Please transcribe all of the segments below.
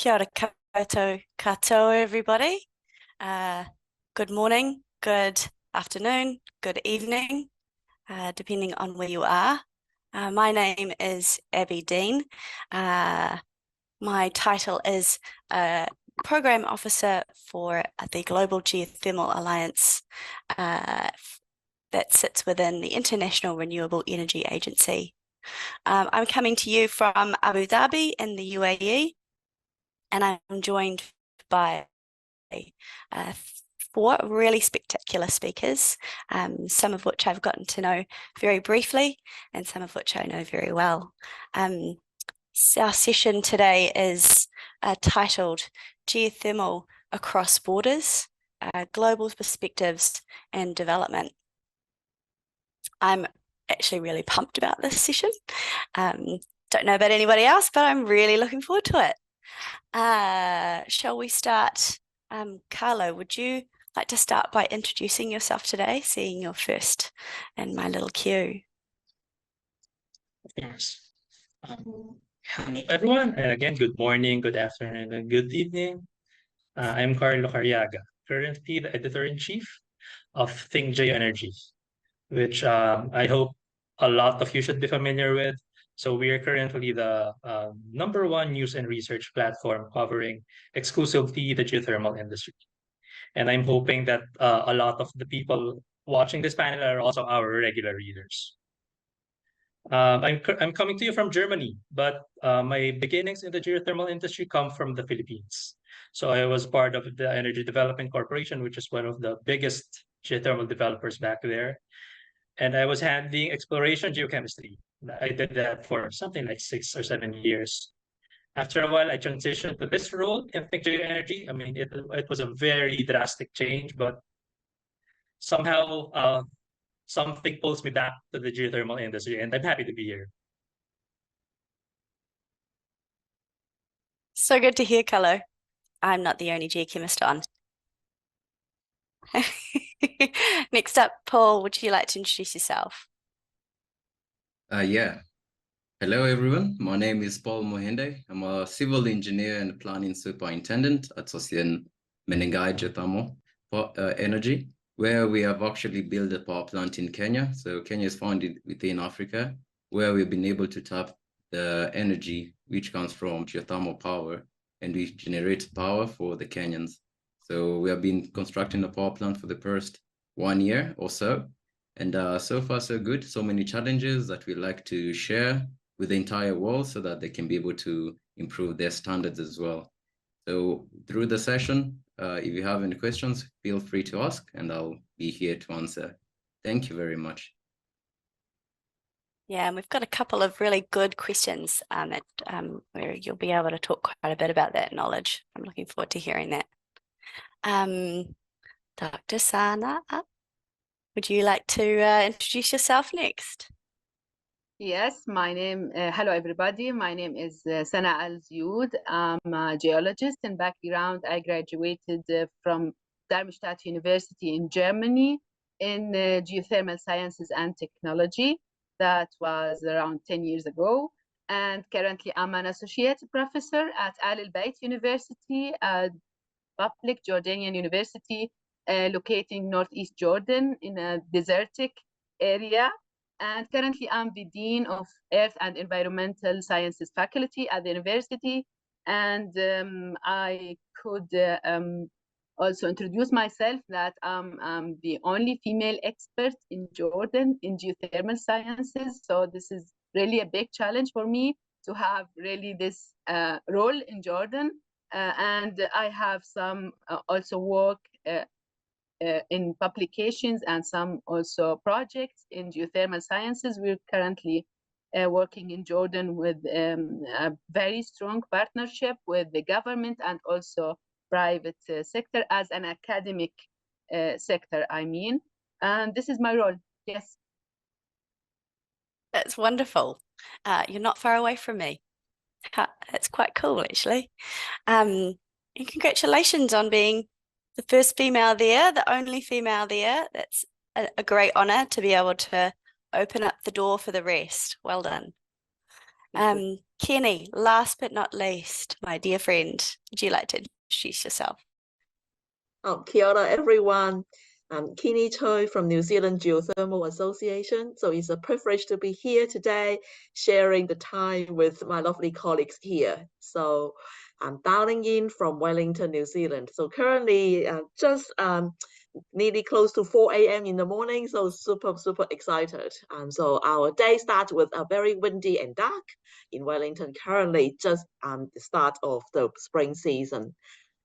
Kia ora koutou katoa, everybody. Good morning, good afternoon, good evening, depending on where you are. My name is Abbie Dean. My title is Program Officer for the Global Geothermal Alliance that sits within the International Renewable Energy Agency. I'm coming to you from Abu Dhabi in the UAE, and I'm joined by four really spectacular speakers, some of which I've gotten to know very briefly and some of which I know very well. So our session today is titled Geothermal Across Borders, Global Perspectives and Development. I'm actually really pumped about this session. Don't know about anybody else, but I'm really looking forward to it. Shall we start? Carlo, would you like to start by introducing yourself today, seeing you're first in my little queue? Of course. Hello, everyone. And again, good morning, good afternoon, and good evening. I'm Carlo Cariaga, currently the editor-in-chief of ThinkGeoEnergy, which I hope a lot of you should be familiar with. So we are currently the #1 news and research platform covering exclusively the geothermal industry. And I'm hoping that a lot of the people watching this panel are also our regular readers. I'm coming to you from Germany, but my beginnings in the geothermal industry come from the Philippines. So I was part of the Energy Development Corporation, which is one of the biggest geothermal developers back there. And I was handling exploration geochemistry. I did that for something like 6 or 7 years. After a while, I transitioned to this role in ThinkGeoEnergy. I mean, it was a very drastic change, but somehow something pulls me back to the geothermal industry, and I'm happy to be here. So good to hear, Carlo. I'm not the only geochemist on. Next up, Paul, would you like to introduce yourself? Yeah. Hello, everyone. My name is Paul Muhindi. I'm a civil engineer and planning superintendent at Sosian Menengai Geothermal Energy, where we have actually built a power plant in Kenya. So Kenya is found within Africa, where we've been able to tap the energy which comes from geothermal power, and we generate power for the Kenyans. So we have been constructing the power plant for the first 1 year or so. And so far, so good. So many challenges that we like to share with the entire world so that they can be able to improve their standards as well. So through the session, if you have any questions, feel free to ask and I'll be here to answer. Thank you very much. Yeah, and we've got a couple of really good questions where you'll be able to talk quite a bit about that knowledge. I'm looking forward to hearing that. Dr. Sana, would you like to introduce yourself next? Yes, hello everybody. My name is Sana Al-Zyoud. I'm a geologist in background. I graduated from Darmstadt University in Germany in geothermal sciences and technology. That was around 10 years ago. And currently I'm an associate professor at Bayt University, a public Jordanian university located in Northeast Jordan in a desertic area. And currently I'm the Dean of Earth and Environmental Sciences faculty at the university. And I could also introduce myself that I'm the only female expert in Jordan in geothermal sciences. So this is really a big challenge for me to have really this role in Jordan. And I have some also work in publications and some also projects in geothermal sciences. We're currently working in Jordan with a very strong partnership with the government and also private sector as an academic sector, I mean. And this is my role, yes. That's wonderful. You're not far away from me. That's quite cool, actually. And congratulations on being the first female there, the only female there. That's a great honor to be able to open up the door for the rest. Well done. Kenny, last but not least, my dear friend, would you like to introduce yourself? Oh, kia ora, everyone. I'm Kennie Tsui from New Zealand Geothermal Association. So it's a privilege to be here today, sharing the time with my lovely colleagues here. So I'm dialing in from Wellington, New Zealand. So currently just nearly close to 4 a.m. in the morning. So super, super excited. So our day starts with a very windy and dark in Wellington, currently just the start of the spring season.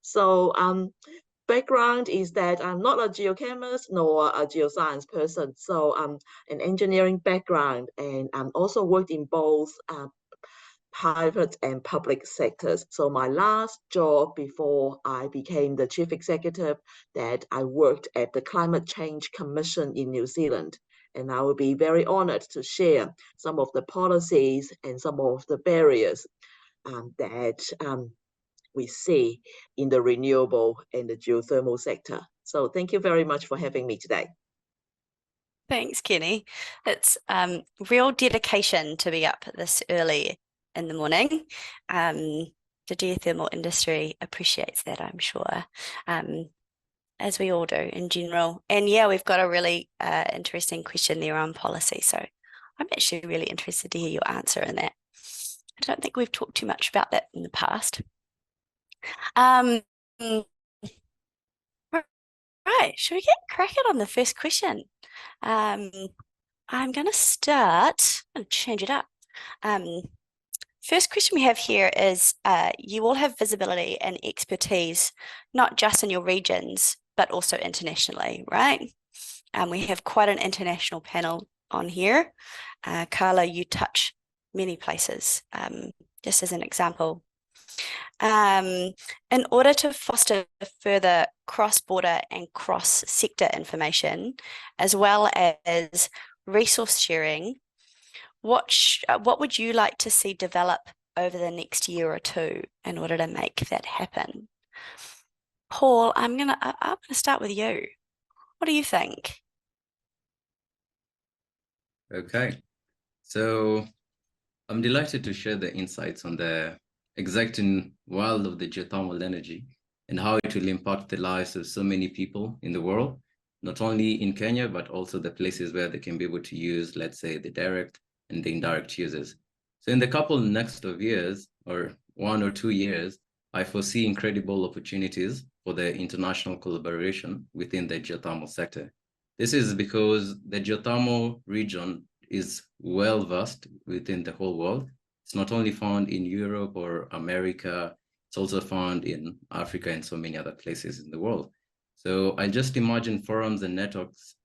So background is that I'm not a geochemist nor a geoscience person. So I'm an engineering background, and I'm also worked in both private and public sectors. So my last job before I became the chief executive, that I worked at the Climate Change Commission in New Zealand. And I will be very honored to share some of the policies and some of the barriers that we see in the renewable and the geothermal sector. So thank you very much for having me today. Thanks, Kenny. It's real dedication to be up this early in the morning. The geothermal industry appreciates that, I'm sure, as we all do in general. And yeah, we've got a really interesting question there on policy. So I'm actually really interested to hear your answer in that. I don't think we've talked too much about that in the past. Right, should we get cracking on the first question? I'm going to start and change it up. First question we have here is, you all have visibility and expertise, not just in your regions, but also internationally, right? We have quite an international panel on here. Carlo, you touch many places, just as an example. In order to foster further cross-border and cross-sector information, as well as resource sharing, what would you like to see develop over the next year or two in order to make that happen? Paul, I'm gonna start with you. What do you think? Okay, so I'm delighted to share the insights on the exciting world of the geothermal energy and how it will impact the lives of so many people in the world, not only in Kenya, but also the places where they can be able to use, let's say, the direct and the indirect users. So in the couple next of years, or 1 or 2 years, I foresee incredible opportunities for the international collaboration within the geothermal sector. This is because the geothermal region is well versed within the whole world. It's not only found in Europe or America, it's also found in Africa and so many other places in the world. So I just imagine forums and networks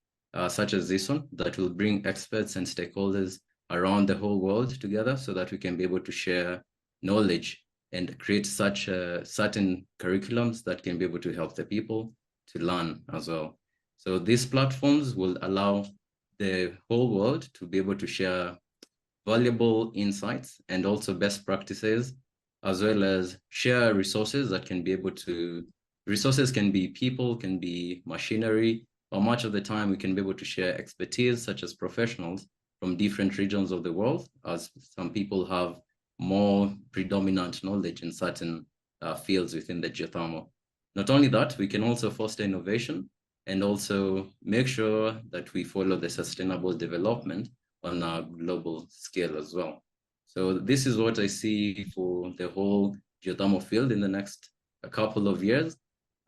such as this one that will bring experts and stakeholders around the whole world together so that we can be able to share knowledge and create such certain curriculums that can be able to help the people to learn as well. So these platforms will allow the whole world to be able to share valuable insights and also best practices, as well as share resources that can be able to, resources can be people, can be machinery, or much of the time we can be able to share expertise such as professionals from different regions of the world, as some people have more predominant knowledge in certain fields within the geothermal. Not only that, we can also foster innovation and also make sure that we follow the sustainable development on a global scale as well. So this is what I see for the whole geothermal field in the next couple of years.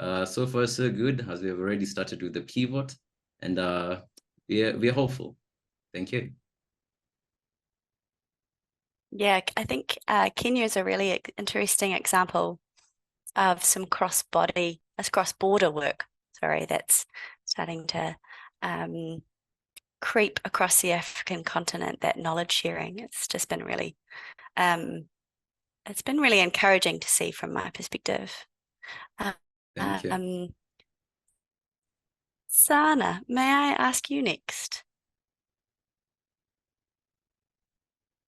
So far, so good, as we have already started with the pivot, and we're hopeful. Thank you. Yeah, I think Kenya is a really interesting example of some cross-border work, that's starting to creep across the African continent, that knowledge sharing. It's just been really, it's been really encouraging to see from my perspective. Thank you. Sana, may I ask you next?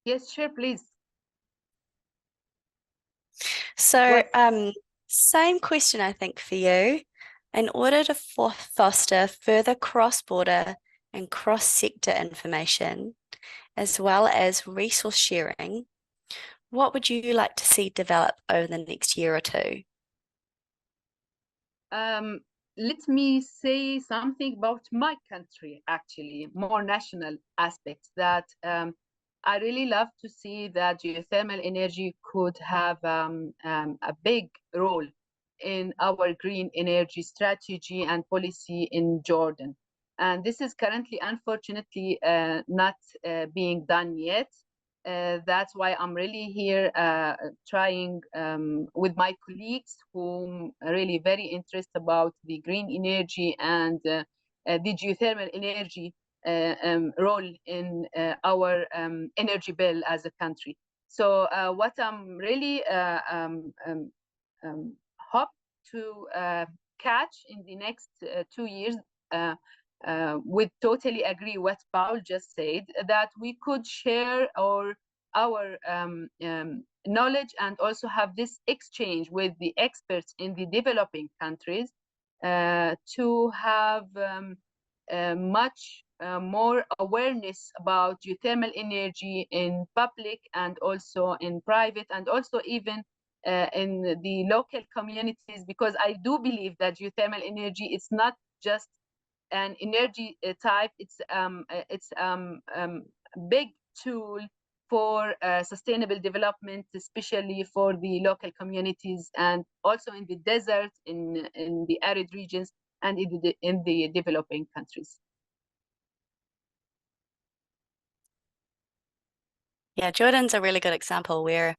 Yes, sure, please. So, same question, I think, for you. In order to foster further cross-border and cross-sector information, as well as resource sharing, what would you like to see develop over the next year or two? Let me say something about my country, actually, more national aspects that I really love to see that geothermal energy could have a big role in our green energy strategy and policy in Jordan. And this is currently, unfortunately, not being done yet. That's why I'm really here trying with my colleagues who are really very interested about the green energy and the geothermal energy role in our energy bill as a country. So what I'm really hope to catch in the next 2 years, would totally agree what Paul just said, that we could share our knowledge and also have this exchange with the experts in the developing countries to have much more awareness about geothermal energy in public and also in private, and also even in the local communities, because I do believe that geothermal energy is not just an energy type, it's big tool for sustainable development, especially for the local communities and also in the desert, in the arid regions, and in the developing countries. Yeah, Jordan's a really good example where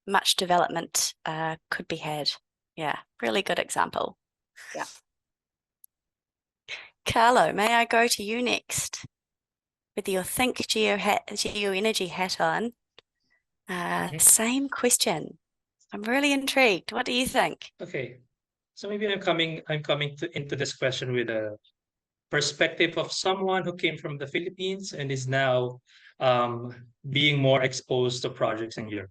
much development could be had. Yeah, really good example. Yeah. Carlo, may I go to you next with your ThinkGeoEnergy hat on? Same question. I'm really intrigued. What do you think? Okay, so maybe I'm coming into this question with a perspective of someone who came from the Philippines and is now being more exposed to projects in Europe.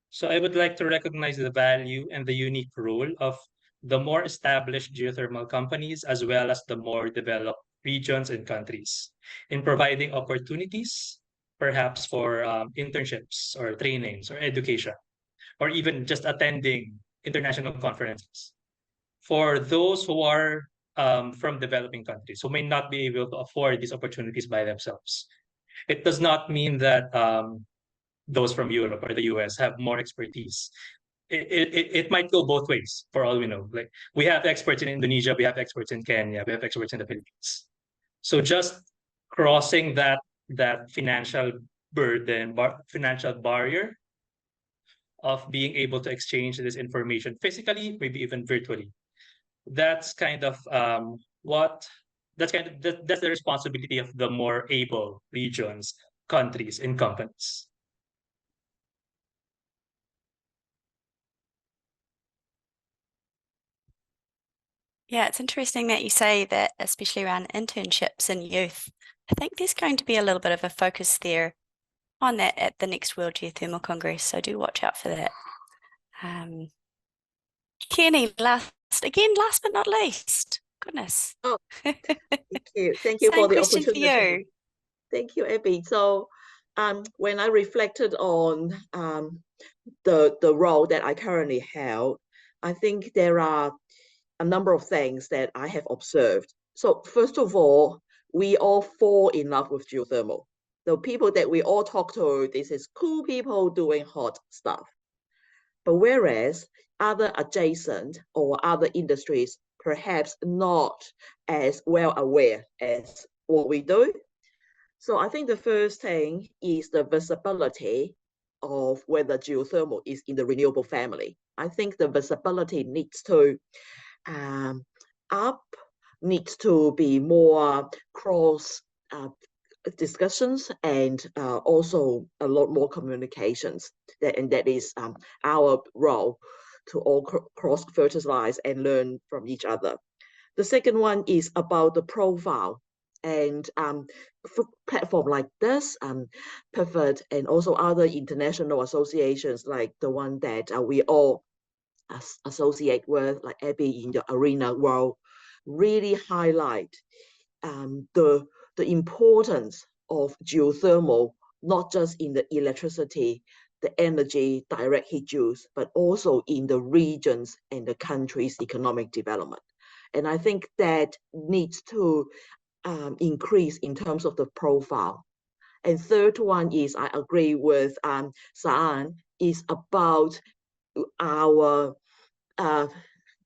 So I would like to recognize the value and the unique role of the more established geothermal companies as well as the more developed regions and countries in providing opportunities, perhaps for internships or trainings or education, or even just attending international conferences for those who are from developing countries who may not be able to afford these opportunities by themselves. It does not mean that those from Europe or the US have more expertise. It might go both ways for all we know. Like we have experts in Indonesia, we have experts in Kenya, we have experts in the Philippines. So just crossing that financial burden, financial barrier of being able to exchange this information physically, maybe even virtually. That's kind of that's the responsibility of the more able regions, countries, and companies. Yeah, it's interesting that you say that, especially around internships and youth. I think there's going to be a little bit of a focus there on that at the next World Geothermal Congress, so do watch out for that. Kennie, last but not least. Goodness. Oh, thank you. Thank you for the Question opportunity. for you. Thank you, Abbie. So when I reflected on the role that I currently held, I think there are a number of things that I have observed. So first of all, we all fall in love with geothermal. The people that we all talk to, this is cool people doing hot stuff. But whereas other adjacent or other industries perhaps not as well aware as what we do. So I think the first thing is the visibility of whether geothermal is in the renewable family. I think the visibility needs to needs to be more cross discussions and also a lot more communications. That is our role to all cross fertilize and learn from each other. The second one is about the profile, and platform like this, Pivot, and also other international associations like the one that we all associate with, like Abbie in the IRENA world, really highlight the importance of geothermal not just in the electricity, the energy, direct heat use, but also in the regions and the country's economic development. And I think that needs to increase in terms of the profile. And third one is, I agree with Saan, is about our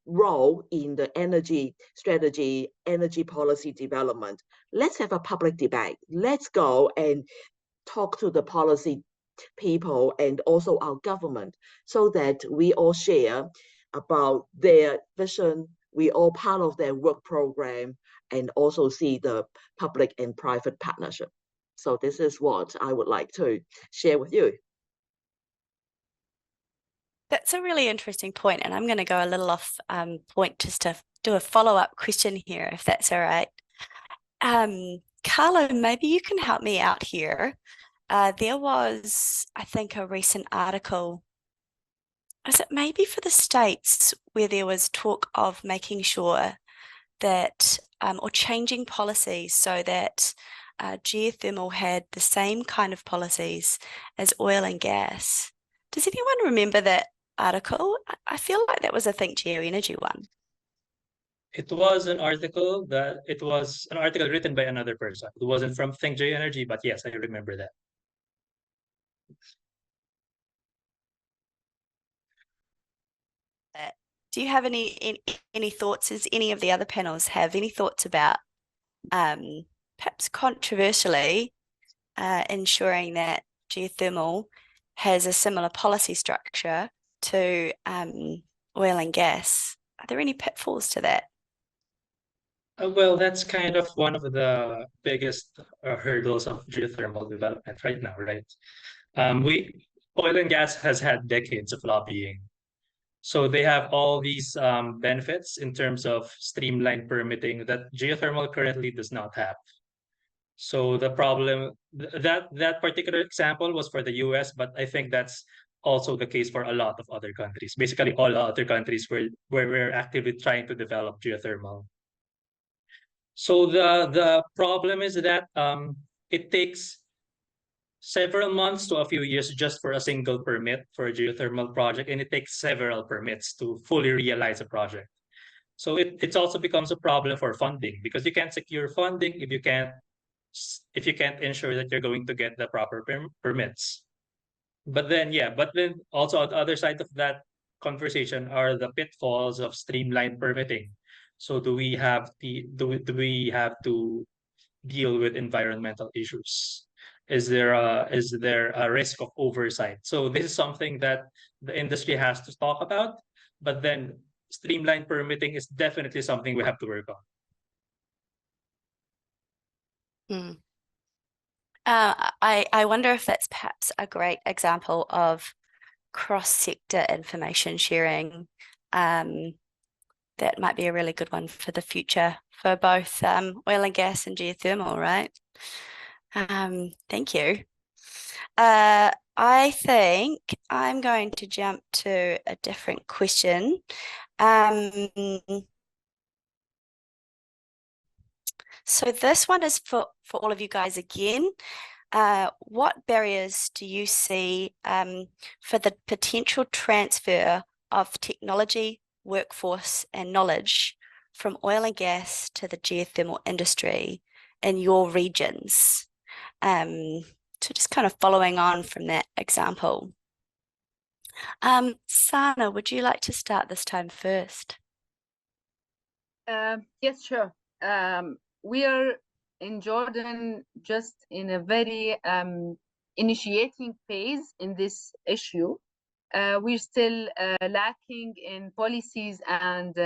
role in the energy strategy, energy policy development. Let's have a public debate. Let's go and talk to the policy people and also our government so that we all share about their vision. We all part of their work program and also see the public and private partnership. So this is what I would like to share with you. That's a really interesting point, and I'm going to go a little off point just to do a follow-up question here, if that's all right. Carlo, maybe you can help me out here. There was, I think, a recent article, was it maybe for the States, where there was talk of making sure that, or changing policies so that geothermal had the same kind of policies as oil and gas. Does anyone remember that article? I feel like that was a ThinkGeoEnergy one. It was an article written by another person. It wasn't from ThinkGeoEnergy, but yes, I remember that. Do you have any thoughts? Does any of the other panels have any thoughts about perhaps controversially ensuring that geothermal has a similar policy structure to oil and gas? Are there any pitfalls to that? Well, that's kind of one of the biggest hurdles of geothermal development right now, right? Oil and gas has had decades of lobbying. So they have all these benefits in terms of streamlined permitting that geothermal currently does not have. So the problem, that particular example was for the US, but I think that's also the case for a lot of other countries. Basically, all other countries where we're actively trying to develop geothermal. So the problem is that it takes several months to a few years just for a single permit for a geothermal project, and it takes several permits to fully realize a project. So it also becomes a problem for funding, because you can't secure funding if you can't ensure that you're going to get the proper permits. But then also on the other side of that conversation are the pitfalls of streamlined permitting. So do we have to deal with environmental issues? Is there a risk of oversight? So this is something that the industry has to talk about, but then streamlined permitting is definitely something we have to work on. I wonder if that's perhaps a great example of cross-sector information sharing. That might be a really good one for the future for both oil and gas and geothermal, right? Thank you. I think I'm going to jump to a different question. So this one is for all of you guys again. What barriers do you see for the potential transfer of technology, workforce, and knowledge from oil and gas to the geothermal industry in your regions? So just kind of following on from that example. Sana, would you like to start this time first? Yes, sure. We are in Jordan just in a very initiating phase in this issue. We're still lacking in policies and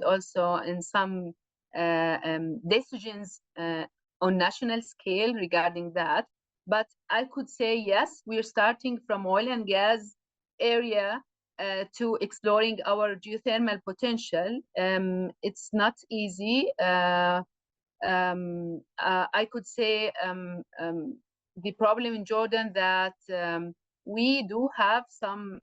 also in some decisions on national scale regarding that. But I could say, yes, we're starting from oil and gas area to exploring our geothermal potential. It's not easy. I could say the problem in Jordan that we do have some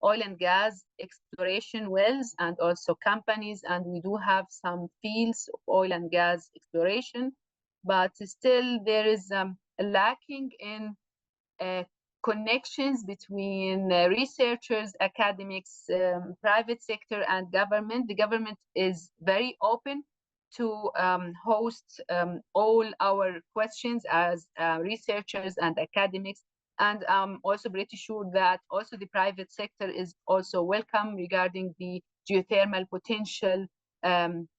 oil and gas exploration wells and also companies, and we do have some fields of oil and gas exploration, but still there is a lacking in connections between researchers, academics, private sector, and government. The government is very open to host all our questions as researchers and academics. And I'm also pretty sure that also the private sector is also welcome regarding the geothermal potential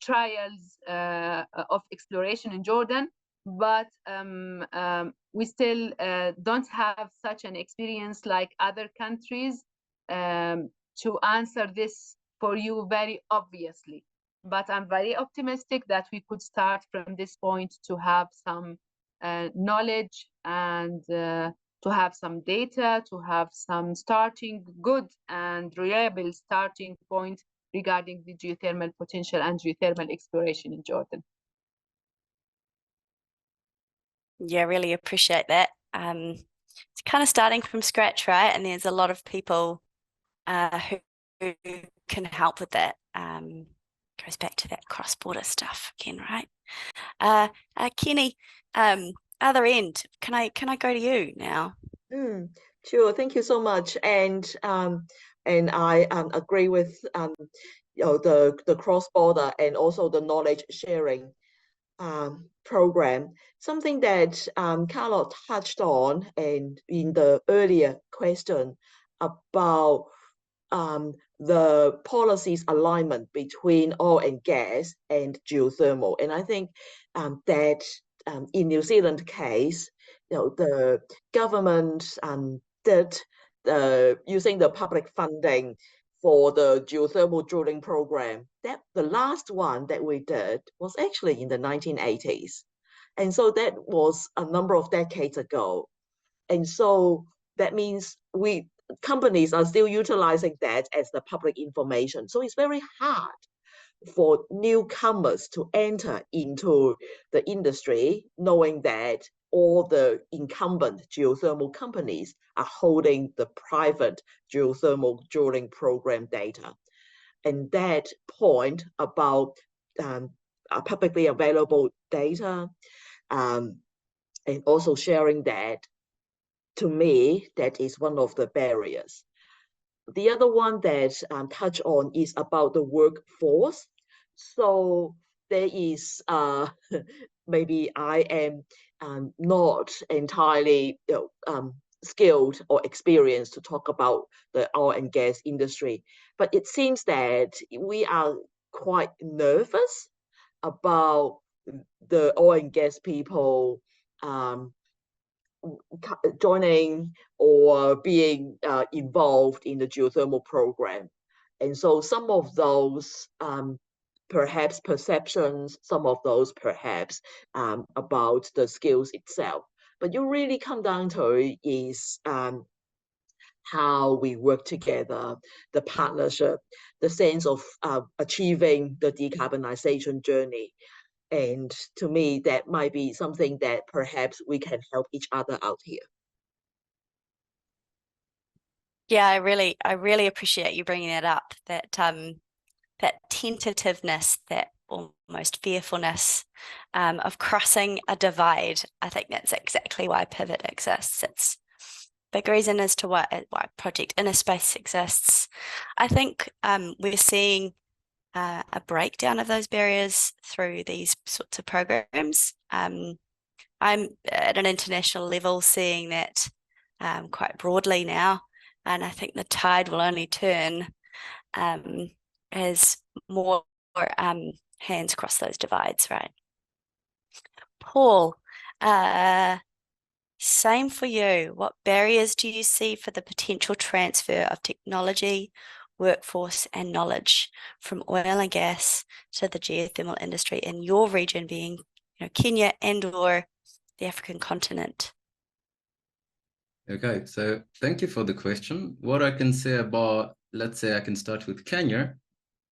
trials of exploration in Jordan. But we still don't have such an experience like other countries to answer this for you very obviously. But I'm very optimistic that we could start from this point to have some knowledge and to have some data, to have some starting good and reliable starting point regarding the geothermal potential and geothermal exploration in Jordan. Yeah, really appreciate that. It's kind of starting from scratch, right? And there's a lot of people who can help with that. Goes back to that cross-border stuff again, right? Kennie, other end, can I go to you now? Sure, thank you so much. And I agree with the cross-border and also the knowledge sharing program, something that Carlo touched on and in the earlier question about the policies alignment between oil and gas and geothermal. And I think that in New Zealand case, the government did using the public funding for the geothermal drilling program. That the last one that we did was actually in the 1980s. And so that was a number of decades ago. And so that means companies are still utilizing that as the public information. So it's very hard for newcomers to enter into the industry, knowing that all the incumbent geothermal companies are holding the private geothermal drilling program data. And that point about publicly available data and also sharing that, to me, that is one of the barriers. The other one that touch on is about the workforce. So there is maybe I am not entirely skilled or experienced to talk about the oil and gas industry, but it seems that we are quite nervous about the oil and gas people joining or being involved in the geothermal program. And so some of those perhaps perceptions, some of those perhaps about the skills itself. But you really come down to is how we work together, the partnership, the sense of achieving the decarbonization journey. And to me, that might be something that perhaps we can help each other out here. Yeah, I really appreciate you bringing that up, that that tentativeness, that almost fearfulness of crossing a divide. I think that's exactly why Pivot exists. It's a big reason as to why Project Inner Space exists. I think we're seeing a breakdown of those barriers through these sorts of programs. I'm at an international level seeing that quite broadly now, and I think the tide will only turn as more hands cross those divides, right? Paul, same for you. What barriers do you see for the potential transfer of technology, workforce, and knowledge from oil and gas to the geothermal industry in your region, being Kenya and/or the African continent? Okay, so thank you for the question. What I can say about, let's say I can start with Kenya.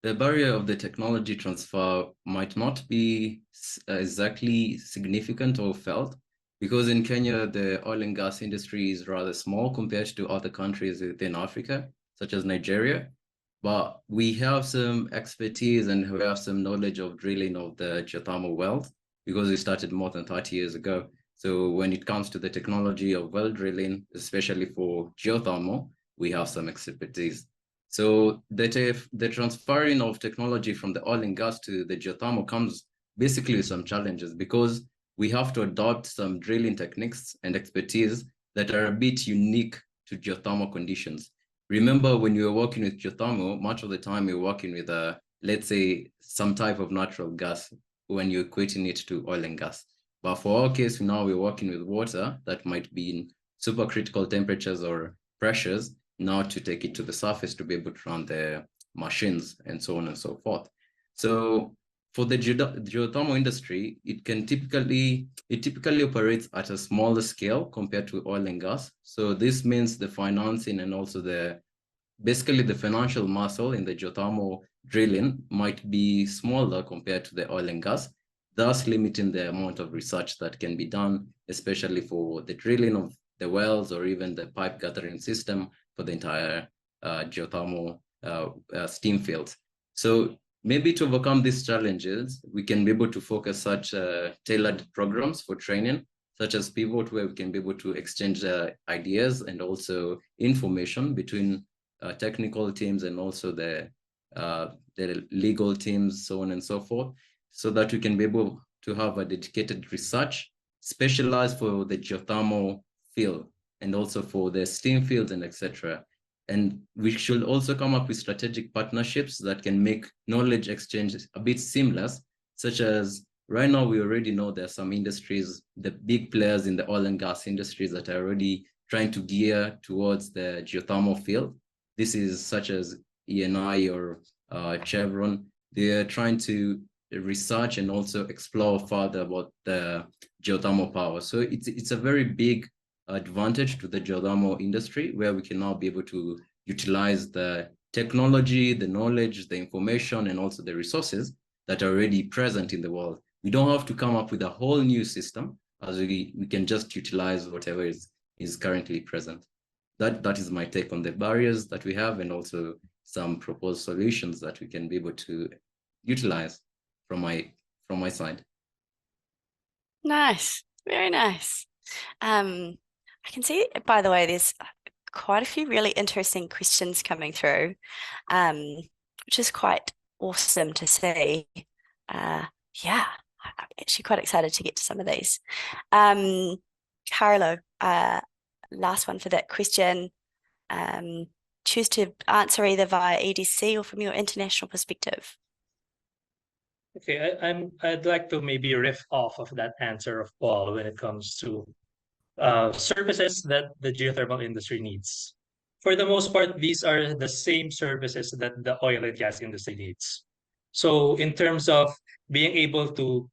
The barrier of the technology transfer might not be exactly significant or felt, because in Kenya, the oil and gas industry is rather small compared to other countries within Africa, such as Nigeria. But we have some expertise and we have some knowledge of drilling of the geothermal wells, because we started more than 30 years ago. So when it comes to the technology of well drilling, especially for geothermal, we have some expertise. So the transferring of technology from the oil and gas to the geothermal comes basically with some challenges, because we have to adopt some drilling techniques and expertise that are a bit unique to geothermal conditions. Remember, when you were working with geothermal, much of the time you're working with let's say, some type of natural gas when you're equating it to oil and gas. But for our case, now we're working with water that might be in supercritical temperatures or pressures, now to take it to the surface to be able to run the machines and so on and so forth. So for the geothermal industry, it typically operates at a smaller scale compared to oil and gas. So this means the financing and also basically the financial muscle in the geothermal drilling might be smaller compared to the oil and gas, thus limiting the amount of research that can be done, especially for the drilling of the wells or even the pipe gathering system for the entire geothermal steam fields. So maybe to overcome these challenges, we can be able to focus such tailored programs for training, such as Pivot, where we can be able to exchange ideas and also information between technical teams and also the legal teams, so on and so forth, so that we can be able to have a dedicated research specialized for the geothermal field and also for the steam fields and etc. And we should also come up with strategic partnerships that can make knowledge exchange a bit seamless, such as right now we already know there are some industries, the big players in the oil and gas industries, that are already trying to gear towards the geothermal field. This is such as ENI or Chevron. They're trying to research and also explore further about the geothermal power. So it's a very big advantage to the geothermal industry, where we can now be able to utilize the technology, the knowledge, the information, and also the resources that are already present in the world. We don't have to come up with a whole new system, as we can just utilize whatever is currently present. That is my take on the barriers that we have, and also some proposed solutions that we can be able to utilize from my side. Nice, very nice. I can see, by the way, there's quite a few really interesting questions coming through, which is quite awesome to see. Yeah, I'm actually quite excited to get to some of these. Carlo, last one for that question. Choose to answer either via EDC or from your international perspective. Okay, I'd like to maybe riff off of that answer of Paul when it comes to services that the geothermal industry needs. For the most part, these are the same services that the oil and gas industry needs. So in terms of being able to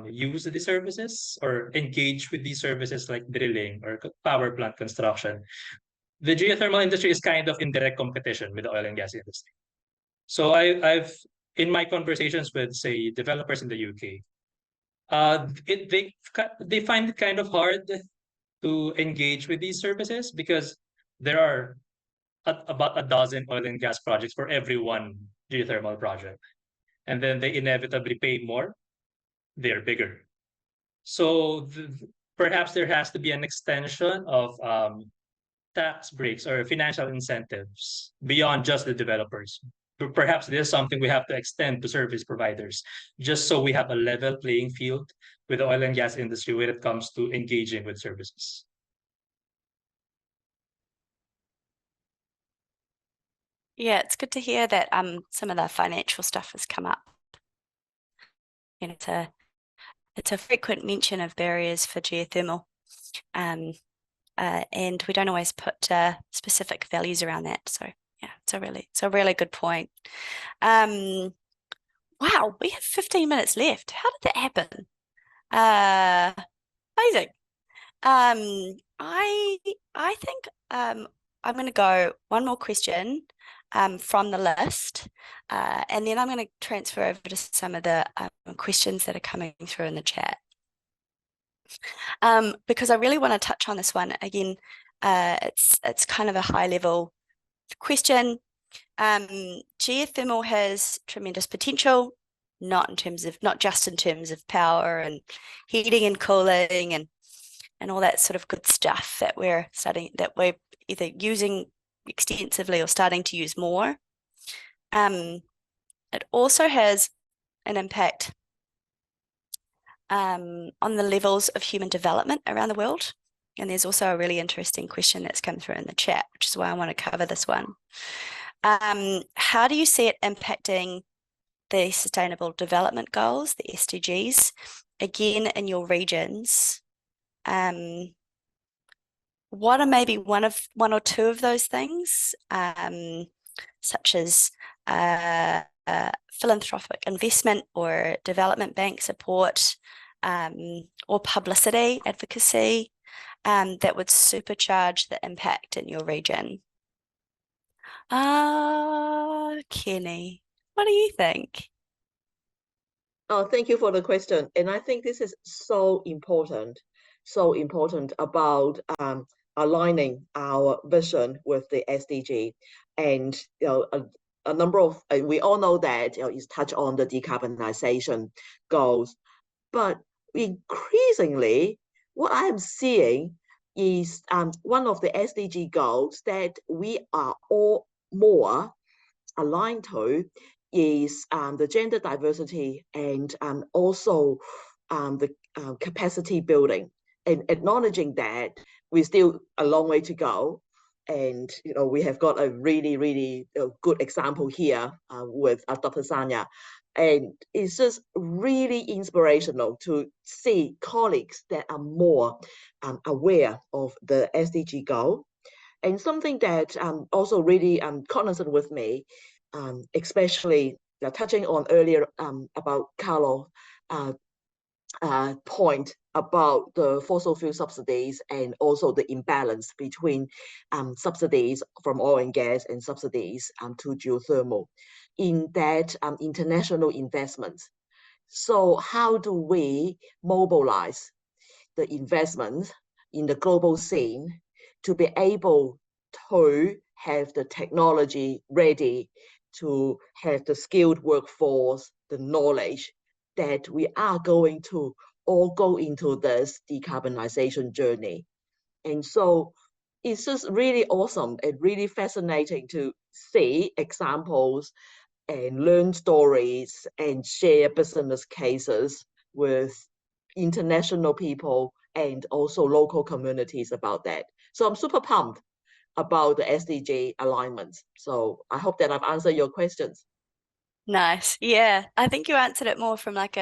use these services or engage with these services like drilling or power plant construction, the geothermal industry is kind of in direct competition with the oil and gas industry. So I've in my conversations with, say, developers in the UK, they find it kind of hard to engage with these services because there are about a dozen oil and gas projects for every one geothermal project. And then they inevitably pay more, they're bigger. So perhaps there has to be an extension of tax breaks or financial incentives beyond just the developers. Perhaps this is something we have to extend to service providers, just so we have a level playing field with the oil and gas industry when it comes to engaging with services. Yeah, it's good to hear that some of the financial stuff has come up. And it's a frequent mention of barriers for geothermal. And we don't always put specific values around that. So yeah, it's a really good point. Wow, we have 15 minutes left. How did that happen? Amazing. I think I'm going to go one more question from the list, and then I'm going to transfer over to some of the questions that are coming through in the chat. Because I really want to touch on this one again. It's kind of a high level question. Geothermal has tremendous potential, not just in terms of power and heating and cooling and and all that sort of good stuff that we're either using extensively or starting to use more. It also has an impact on the levels of human development around the world. And there's also a really interesting question that's come through in the chat, which is why I want to cover this one. How do you see it impacting the Sustainable Development Goals, the SDGs, again in your regions? What are maybe one or two of those things, such as philanthropic investment or development bank support, or publicity advocacy, that would supercharge the impact in your region? Kenny, what do you think? Oh, thank you for the question. And I think this is so important about aligning our vision with the SDG. And a number of, we all know that it's touched on the decarbonization goals, but increasingly, what I am seeing is one of the SDG goals that we are all more aligned to is the gender diversity and also the capacity building, and acknowledging that we're still a long way to go. And we have got a really good example here with Dr. Sanya. And it's just really inspirational to see colleagues that are more aware of the SDG goal. And something that also really cognizant with me, especially touching on earlier about Carlo point about the fossil fuel subsidies and also the imbalance between subsidies from oil and gas and subsidies to geothermal in that international investments. So how do we mobilize the investment in the global scene to be able to have the technology ready, to have the skilled workforce, the knowledge that we are going to all go into this decarbonization journey? And so it's just really awesome and really fascinating to see examples and learn stories and share business cases with international people and also local communities about that. So I'm super pumped about the SDG alignments. So I hope that I've answered your questions. Nice. Yeah, I think you answered it more from like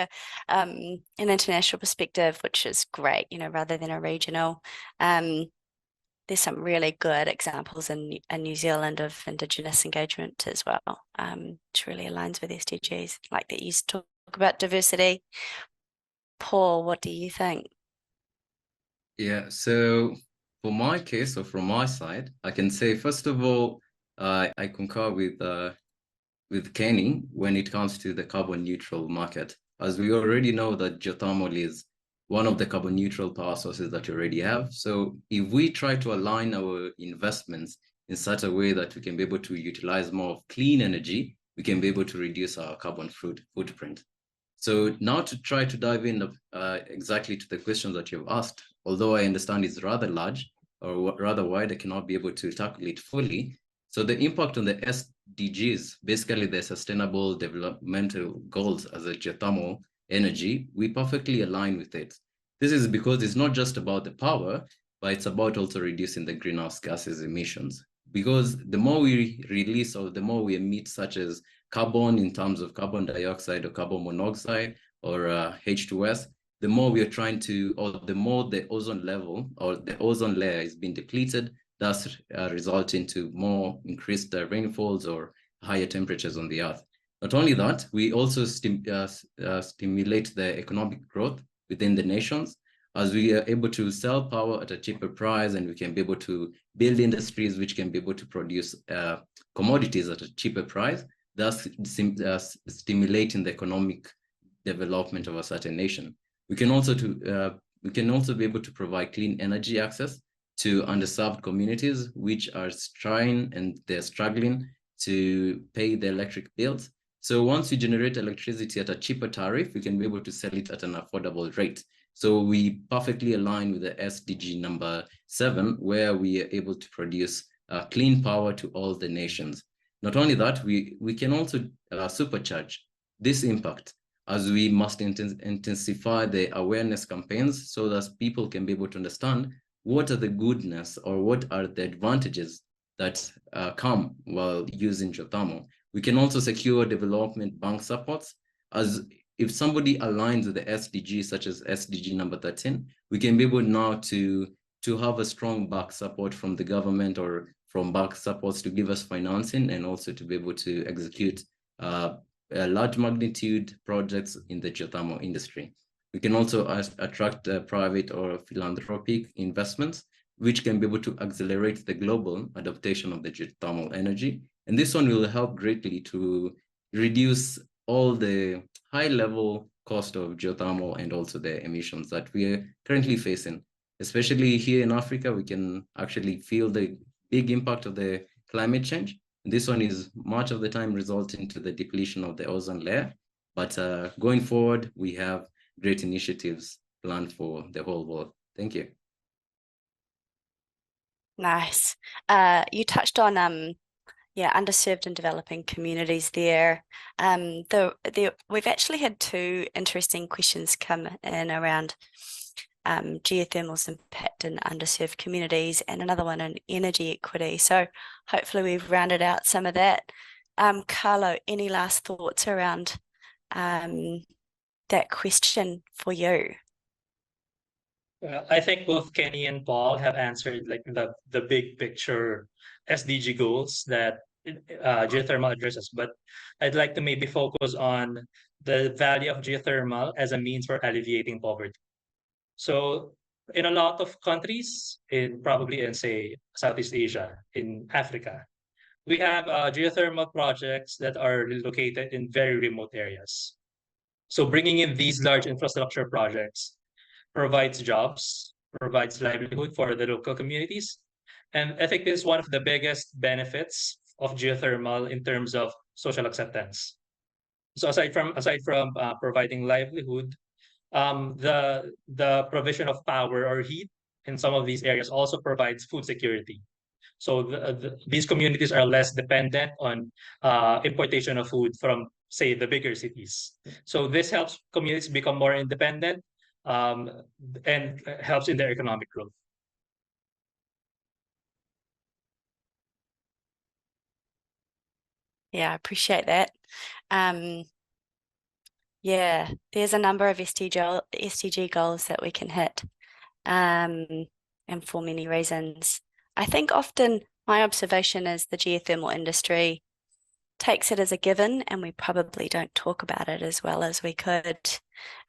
an international perspective, which is great, rather than a regional. There's some really good examples in New Zealand of Indigenous engagement as well, which really aligns with SDGs, like that you talk about diversity. Paul, what do you think? Yeah, so for my case, or from my side, I can say, first of all, I concur with Kenny when it comes to the carbon neutral market. As we already know that geothermal is one of the carbon neutral power sources that you already have. So if we try to align our investments in such a way that we can be able to utilize more of clean energy, we can be able to reduce our carbon footprint. So now to try to dive in exactly to the question that you've asked, although I understand it's rather large or rather wide, I cannot be able to tackle it fully. So the impact on the SDGs, basically the Sustainable Developmental Goals as a geothermal energy, we perfectly align with it. This is because it's not just about the power, but it's about also reducing the greenhouse gases emissions. Because the more we release or the more we emit, such as carbon in terms of carbon dioxide or carbon monoxide or H2S, the more we are trying to, or the more the ozone level or the ozone layer is being depleted, thus resulting to more increased rainfalls or higher temperatures on the earth. Not only that, we also stimulate the economic growth within the nations, as we are able to sell power at a cheaper price, and we can be able to build industries which can be able to produce commodities at a cheaper price, thus stimulating the economic development of a certain nation. We can also be able to provide clean energy access to underserved communities which are trying and they're struggling to pay their electric bills. So once we generate electricity at a cheaper tariff, we can be able to sell it at an affordable rate. So we perfectly align with the SDG number 7, where we are able to produce clean power to all the nations. Not only that, we can also supercharge this impact, as we must intensify the awareness campaigns so that people can be able to understand what are the goodness or what are the advantages that come while using geothermal. We can also secure development bank supports, as if somebody aligns with the SDG, such as SDG number 13, we can be able now to have a strong back support from the government or from back supports to give us financing, and also to be able to execute large magnitude projects in the geothermal industry. We can also attract private or philanthropic investments, which can be able to accelerate the global adaptation of the geothermal energy. And this one will help greatly to reduce all the high-level cost of geothermal and also the emissions that we are currently facing. Especially here in Africa, we can actually feel the big impact of the climate change. This one is much of the time resulting to the depletion of the ozone layer. But going forward, we have great initiatives planned for the whole world. Thank you. Nice. You touched on underserved and developing communities there. We've actually had 2 interesting questions come in around geothermal's impact in underserved communities, and another one on energy equity. So hopefully we've rounded out some of that. Carlo, any last thoughts around that question for you? I think both Kenny and Paul have answered like the big picture SDG goals that geothermal addresses, but I'd like to maybe focus on the value of geothermal as a means for alleviating poverty. So in a lot of countries, probably in say Southeast Asia, in Africa, we have geothermal projects that are located in very remote areas. So bringing in these large infrastructure projects provides jobs, provides livelihood for the local communities. And I think this is one of the biggest benefits of geothermal in terms of social acceptance. So aside from providing livelihood, the provision of power or heat in some of these areas also provides food security. So these communities are less dependent on importation of food from, say, the bigger cities. So this helps communities become more independent and helps in their economic growth. Yeah, I appreciate that. Yeah, there's a number of SDG goals that we can hit, and for many reasons. I think often my observation is the geothermal industry takes it as a given, and we probably don't talk about it as well as we could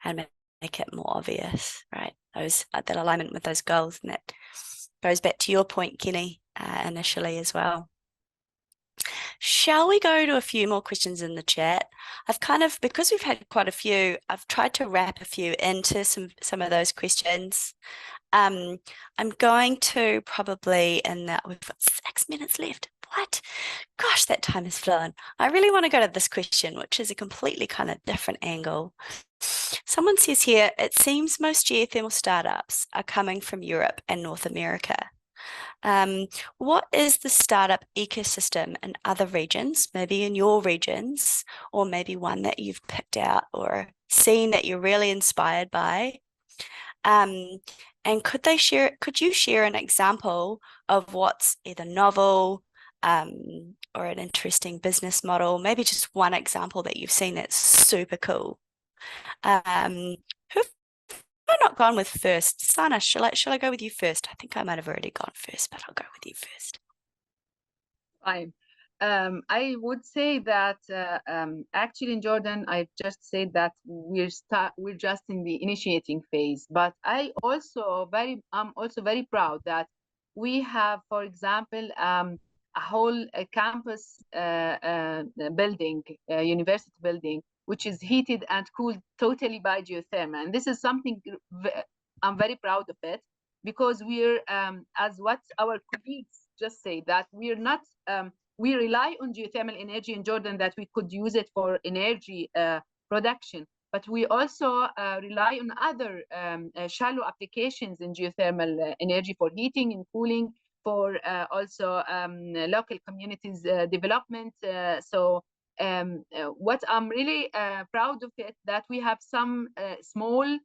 and make it more obvious, right? That alignment with those goals, and that goes back to your point, Kenny, initially as well. Shall we go to a few more questions in the chat? Because we've had quite a few, I've tried to wrap a few into some of those questions. I'm going to probably, we've got 6 minutes left. What? Gosh, that time has flown. I really want to go to this question, which is a completely kind of different angle. Someone says here, it seems most geothermal startups are coming from Europe and North America. What is the startup ecosystem in other regions, maybe in your regions, or maybe one that you've picked out or seen that you're really inspired by? And could you share an example of what's either novel or an interesting business model, maybe just one example that you've seen that's super cool? Who've I not gone with first? Sana, shall I go with you first? I think I might have already gone first, but I'll go with you first. Fine. I would say that actually in Jordan, I've just said that we're just in the initiating phase. But I'm also very proud that we have, for example, a whole campus building, university building, which is heated and cooled totally by geothermal. And this is something I'm very proud of it, because we're, as what our colleagues just say, that we're not, we rely on geothermal energy in Jordan, that we could use it for energy production. but we also rely on other shallow applications in geothermal energy for heating and cooling, for also local communities development. So what I'm really proud of it, that we have some small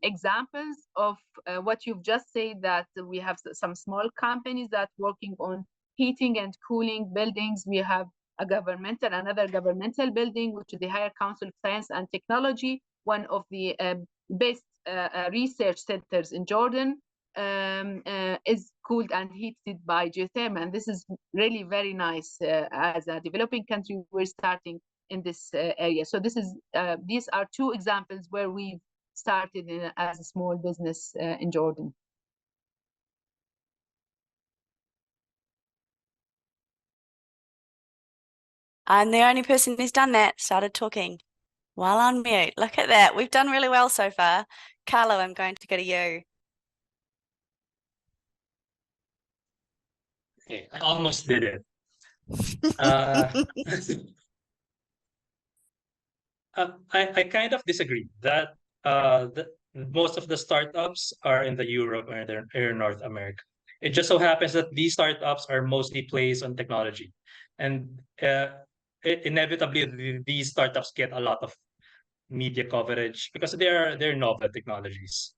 examples of what you've just said, that we have some small companies that working on heating and cooling buildings. We have another governmental building, which is the Higher Council of Science and Technology, one of the best research centers in Jordan, is cooled and heated by geothermal. And this is really very nice. As a developing country, we're starting in this area. So these are two examples where we've started as a small business in Jordan. I'm the only person who's done that, started talking while on mute. Look at that. We've done really well so far. Carlo, I'm going to go to you. Okay, I almost did it. I kind of disagree that most of the startups are in the Europe or North America. It just so happens that these startups are mostly placed on technology, and inevitably these startups get a lot of media coverage because they're novel technologies.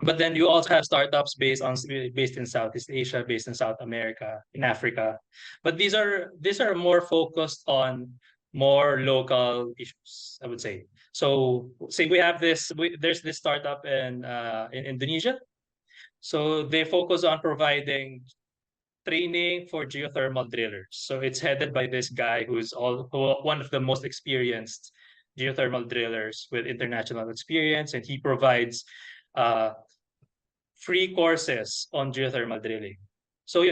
But then you also have startups based in Southeast Asia, based in South America, in Africa. But these are more focused on more local issues, I would say. So say we have there's this startup in Indonesia. So they focus on providing training for geothermal drillers. So it's headed by this guy who's one of the most experienced geothermal drillers with international experience, and he provides free courses on geothermal drilling. So we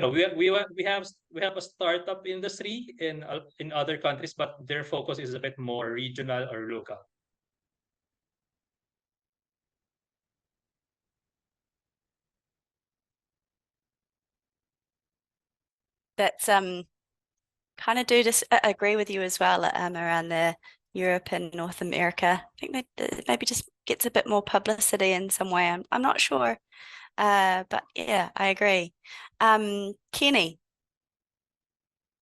have a startup industry in other countries, but their focus is a bit more regional or local. That's kind of do agree with you as well, around the Europe and North America. I think that maybe just gets a bit more publicity in some way. I'm not sure. But yeah, I agree. Kenny,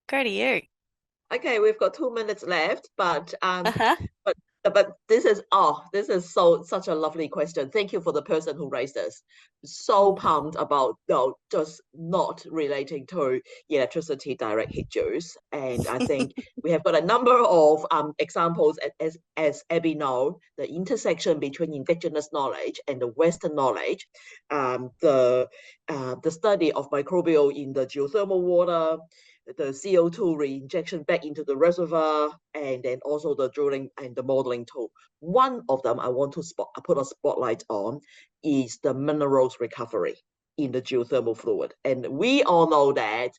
go to you. Okay, we've got 2 minutes left, but Uh-huh. but this is such a lovely question. Thank you for the person who raised this. So pumped about just not relating to electricity direct heat use. And I think we have got a number of examples, as Abbie know, the intersection between indigenous knowledge and the Western knowledge, the study of microbial in the geothermal water, the CO2 reinjection back into the reservoir, and then also the drilling and the modeling tool. One of them I want to put a spotlight on is the minerals recovery in the geothermal fluid. And we all know that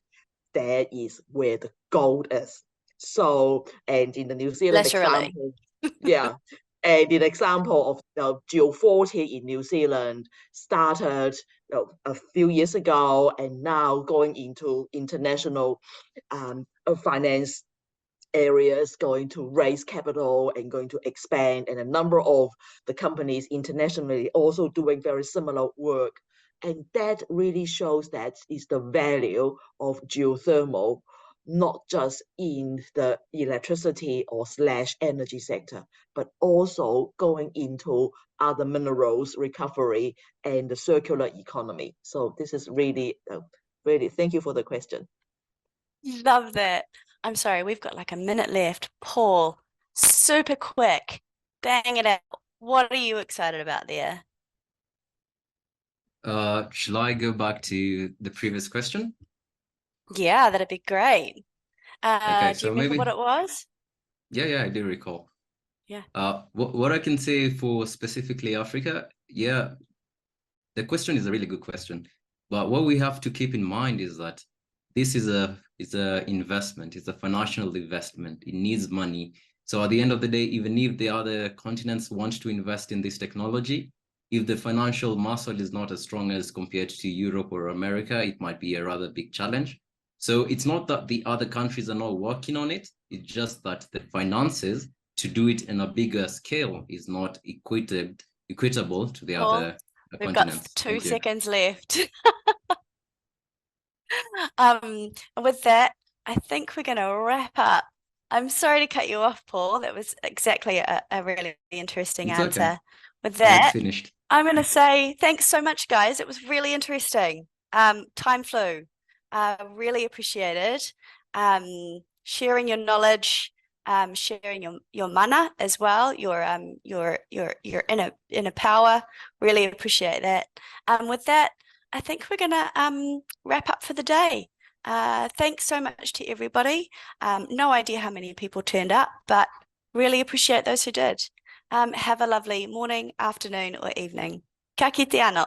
is where the gold is. So, and in the New Zealand example, yeah, and the example of Geo40 in New Zealand started a few years ago, and now going into international finance areas, going to raise capital and going to expand, and a number of the companies internationally also doing very similar work. And that really shows that is the value of geothermal, not just in the electricity or / energy sector, but also going into other minerals recovery and the circular economy. So this is really, really, thank you for the question. Love that. I'm sorry, we've got like a minute left. Paul, super quick, bang it out. What are you excited about there? Shall I go back to the previous question? Yeah, that'd be great. Okay, do you remember what it was? Yeah, I do recall. Yeah. What I can say for specifically Africa, yeah, the question is a really good question. But what we have to keep in mind is that this is a investment. It's a financial investment. It needs money. So at the end of the day, even if the other continents want to invest in this technology, if the financial muscle is not as strong as compared to Europe or America, it might be a rather big challenge. So it's not that the other countries are not working on it. It's just that the finances to do it in a bigger scale is not equitable to the other we've got continents. 2 seconds left. With that, I think we're going to wrap up. I'm sorry to cut you off, Paul. That was exactly a really interesting answer. Okay. With that, finished. I'm going to say thanks so much, guys. It was really interesting. Time flew. Really appreciated. Sharing your knowledge, sharing your mana as well, your inner power. Really appreciate that. With that, I think we're going to wrap up for the day. Thanks so much to everybody. No idea how many people turned up, but really appreciate those who did. Have a lovely morning, afternoon, or evening. Ka kite anō.